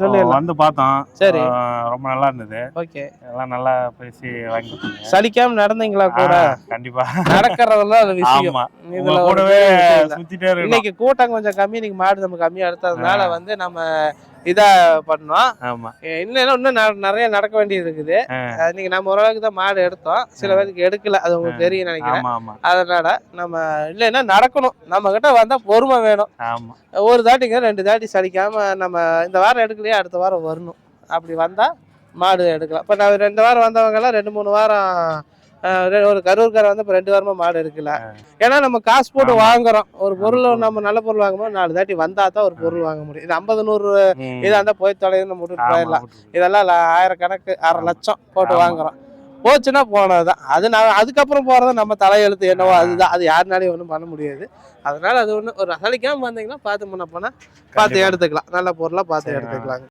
சொல்லிடலாம். வந்து பார்த்தோம். சரி. ரொம்ப நல்லா இருந்தது. ஓகே. எல்லாம் நல்லா பேசி வாங்கி கொடுத்தீங்க. சலிக்காம நடந்தீங்களா கூட? கண்டிப்பா. நடக்கிறதெல்லாம் அது விஷயம். ஆமா. இதுல கூடவே ஒரு சுத்திட்டே இருக்கணும். இன்னைக்கு கூட்டம் கொஞ்சம் கம்மி. இன்னைக்கு மாடு நம்ம கம்மியா எடுத்ததுனால வந்து நம்ம இதா பண்ணோம். ஆமா. இன்னும் நிறைய நடக்க வேண்டியது இருக்குது. இன்னைக்கு நம்ம ஓரளவுக்கு தான் மாடு எடுத்தோம். சில பேருக்கு எடுக்கல. அது உங்களுக்கு தெரியும் நினைக்கிறேன். அதனால நம்ம இல்லைன்னா நடக்கணும். நம்ம கிட்ட வந்தா பொறுமை வேணும். ஆமா. ஒரு தாட்டிங்க 2 தாட்டி சலிக்காம நம்ம இந்த வாரம் எடுக்கலையா அடுத்த வாரம் வரணும். அப்படி வந்தா மாடு எடுக்கலாம். இப்போ நான் 2 வாரம் வந்தவங்க எல்லாம் 2-3 வாரம் ஒரு கரூர்கார வந்து இப்போ 2 வாரமா மாடு எடுக்கல. ஏன்னா நம்ம காசு போட்டு வாங்குறோம். ஒரு பொருள் நம்ம நல்ல பொருள் வாங்கும்போது 4 தாட்டி வந்தா தான் ஒரு பொருள் வாங்க முடியும். இது 50-100 இதாக இருந்தால் போய் தொலைன்னு நம்ம விட்டுட்டு போயிடலாம். இதெல்லாம் 1000 கணக்கு 1/2 லட்சம் போட்டு வாங்குறோம். போச்சுன்னா போனதுதான். அது நான் அதுக்கப்புறம் போறத நம்ம தலையெழுத்து என்னவோ அதுதான். அது யாருனாலையும் ஒன்றும் பண்ண முடியாது. அதனால அது ஒன்று ஒரு சலிக்காம வந்தீங்கன்னா பார்த்து முன்ன போனா பார்த்து எடுத்துக்கலாம். நல்ல பொருளாக பார்த்து எடுத்துக்கலாங்க.